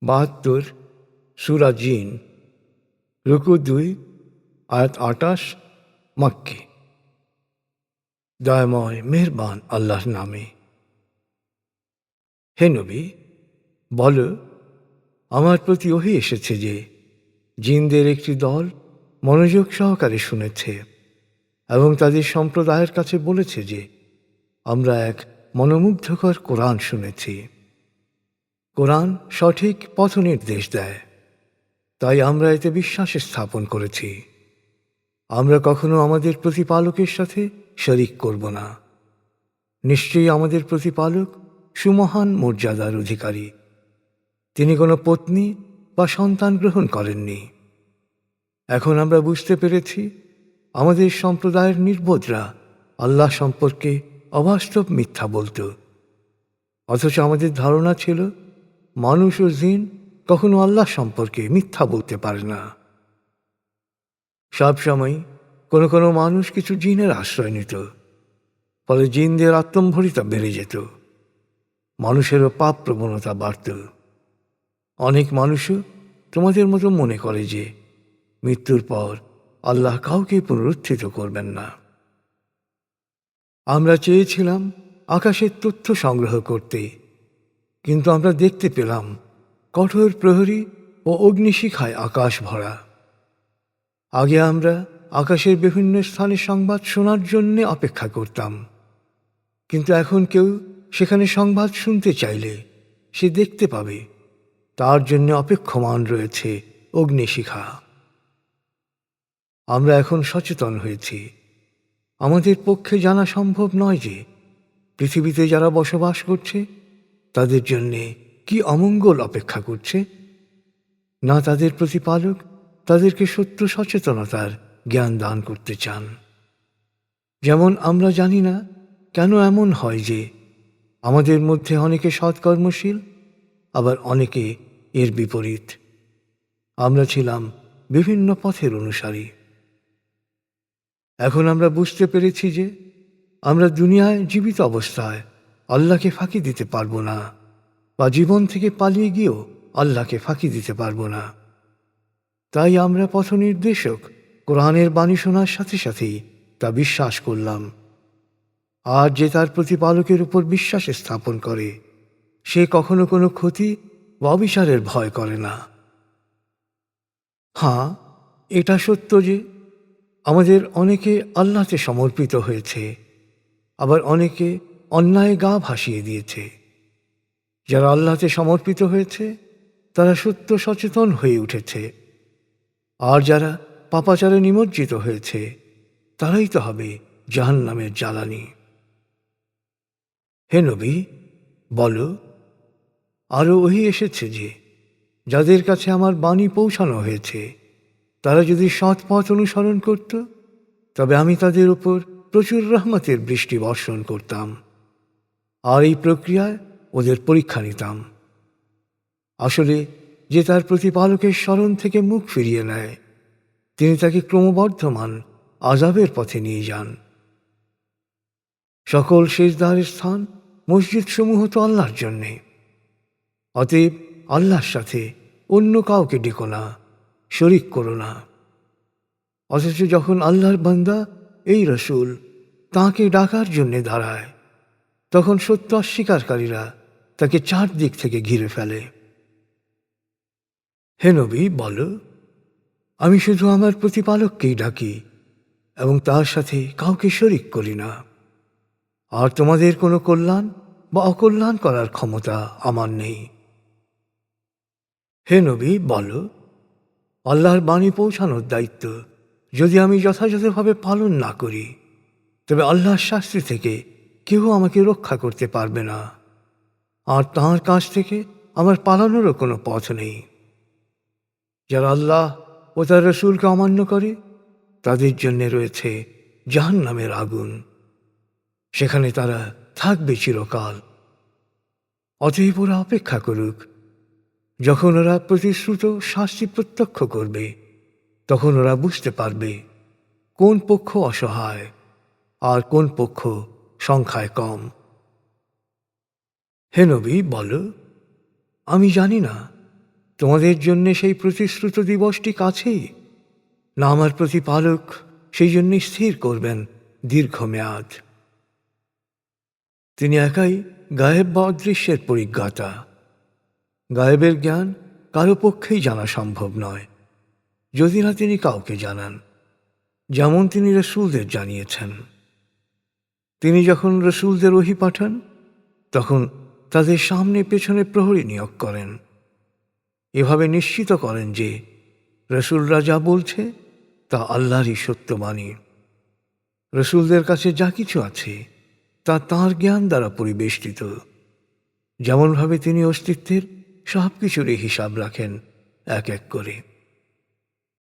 72 সূরা জিন, রুকু 2, আয়াত 28, মক্কি। দয়াময় মেহেরবান আল্লাহর নামে। হে নবী, বল, আমার প্রতি ওহী এসেছে যে জিনদের একটি দল মনোযোগ সহকারে শুনেছে এবং তাদের সম্প্রদায়ের কাছে বলেছে যে আমরা এক মনোমুগ্ধকর কোরআন শুনেছি। কোরআন সঠিক পথ নির্দেশ দেয়, তাই আমরা এতে বিশ্বাস স্থাপন করেছি। আমরা কখনো আমাদের প্রতিপালকের সাথে শরিক করব না। নিশ্চয়ই আমাদের প্রতিপালক সুমহান মর্যাদার অধিকারী। তিনি কোনো পত্নী বা সন্তান গ্রহণ করেননি। এখন আমরা বুঝতে পেরেছি আমাদের সম্প্রদায়ের নির্বোধরা আল্লাহ সম্পর্কে অবাস্তব মিথ্যা বলত। অথচ আমাদের ধারণা ছিল মানুষ ও জিন কখনো আল্লাহ সম্পর্কে মিথ্যা বলতে পারে না। সবসময় কোনো কোনো মানুষ কিছু জিনের আশ্রয় নিত, ফলে জিনদের আত্মম্ভরিতা বেড়ে যেত, মানুষেরও পাপ প্রবণতা বাড়ত। অনেক মানুষও তোমাদের মতো মনে করে যে মৃত্যুর পর আল্লাহ কাউকে পুনরুত্থিত করবেন না। আমরা চেয়েছিলাম আকাশের তথ্য সংগ্রহ করতে, কিন্তু আমরা দেখতে পেলাম কঠোর প্রহরী ও অগ্নিশিখায় আকাশ ভরা। আগে আমরা আকাশের বিভিন্ন স্থানে সংবাদ শোনার জন্য অপেক্ষা করতাম, কিন্তু এখন কেউ সেখানে সংবাদ শুনতে চাইলে সে দেখতে পাবে তার জন্য অপেক্ষমান রয়েছে অগ্নিশিখা। আমরা এখন সচেতন হয়েছি। আমাদের পক্ষে জানা সম্ভব নয় যে পৃথিবীতে যারা বসবাস করছে তাদের জন্যে কি অমঙ্গল অপেক্ষা করছে। না তাদের প্রতিপালক তাদেরকে সত্য সচেতনতার জ্ঞান দান করতে চান। যেমন আমরা জানি না কেন এমন হয় যে আমাদের মধ্যে অনেকে সৎকর্মশীল, আবার অনেকে এর বিপরীত। আমরা ছিলাম বিভিন্ন পথের অনুসারী। এখন আমরা বুঝতে পেরেছি যে আমরা দুনিয়ায় জীবিত অবস্থায় আল্লাহকে ফাঁকি দিতে পারবো না, বা জীবন থেকে পালিয়ে গিয়েও আল্লাহকে ফাঁকি দিতে পারবো না। তাই আমরা পথ নির্দেশক কোরআনের বাণী শোনার সাথে সাথেই তা বিশ্বাস করলাম। আর যে তার প্রতিপালকের উপর বিশ্বাস স্থাপন করে সে কখনো কোনো ক্ষতি বা অবিচারের ভয় করে না। হ্যাঁ, এটা সত্য যে আমাদের অনেকে আল্লাহতে সমর্পিত হয়েছে, আবার অনেকে অন্যায় গা ভাসিয়ে দিয়েছে। যারা আল্লাহতে সমর্পিত হয়েছে তারা সত্য সচেতন হয়ে উঠেছে, আর যারা পাপাচারে নিমজ্জিত হয়েছে তারাই তো হবে জাহান্নামের জ্বালানি। হে নবী, বলো, আরও ওহী এসেছে যে যাদের কাছে আমার বাণী পৌঁছানো হয়েছে তারা যদি সৎ পথ অনুসরণ করত তবে আমি তাদের উপর প্রচুর রহমতের বৃষ্টি বর্ষণ করতাম, আর এই প্রক্রিয়ায় ওদের পরীক্ষা নিতাম। আসলে যে তার প্রতিপালকের স্মরণ থেকে মুখ ফিরিয়ে নেয় তিনি তাকে ক্রমবর্ধমান আযাবের পথে নিয়ে যান। সকল সিজদার স্থান মসজিদ সমূহ তো আল্লাহর জন্যে। অতএব আল্লাহর সাথে অন্য কাউকে ডেকো না, শরিক করো না। অথচ যখন আল্লাহর বান্দা এই রসুল তাঁকে ডাকার জন্যে দাঁড়ায় তখন সত্য অস্বীকারীরা তাকে চারদিক থেকে ঘিরে ফেলে। হে নবী, বলো, আমি শুধু আমার প্রতিপালককেই ডাকি এবং তার সাথে কাউকে শরিক করি না, আর তোমাদের কোনো কল্যাণ বা অকল্যাণ করার ক্ষমতা আমার নেই। হে নবী, বলো, আল্লাহর বাণী পৌঁছানোর দায়িত্ব যদি আমি যথাযথভাবে পালন না করি তবে আল্লাহর শাস্তি থেকে কেউ আমাকে রক্ষা করতে পারবে না, আর তাঁর কাছ থেকে আমার পালানোরও কোনো পথ নেই। যারা আল্লাহ ও তার রসুলকে অমান্য করে তাদের জন্য রয়েছে জাহান্নামের আগুন, সেখানে তারা থাকবে চিরকাল। অতএব ওরা অপেক্ষা করুক, যখন ওরা প্রতিশ্রুত শাস্তি প্রত্যক্ষ করবে তখন ওরা বুঝতে পারবে কোন পক্ষ অসহায় আর কোন পক্ষ সংখ্যায় কম। হে নবী, বলো, আমি জানি না তোমাদের জন্য সেই প্রতিশ্রুত দিবসটি কাছেই, না আমার প্রতিপালক সেই জন্য স্থির করবেন দীর্ঘমেয়াদ। তিনি একাই গায়েব বা অদৃশ্যের পরিজ্ঞাতা। গায়েবের জ্ঞান কারো পক্ষেই জানা সম্ভব নয়, যদি না তিনি কাউকে জানান, যেমন তিনি রসূলদের জানিয়েছেন। তিনি যখন রসূলদের ওহী পাঠান, তখন তাদের সামনে পেছনে প্রহরী নিয়োগ করেন। এভাবে নিশ্চিত করেন যে রসূলরা যা বলছে তা আল্লাহরই সত্যবাণী। রসূলদের কাছে যা কিছু আছে তা তাঁর জ্ঞান দ্বারা পরিবেষ্টিত। যেমনভাবে তিনি অস্তিত্বের সব কিছুরই হিসাব রাখেন এক এক করে।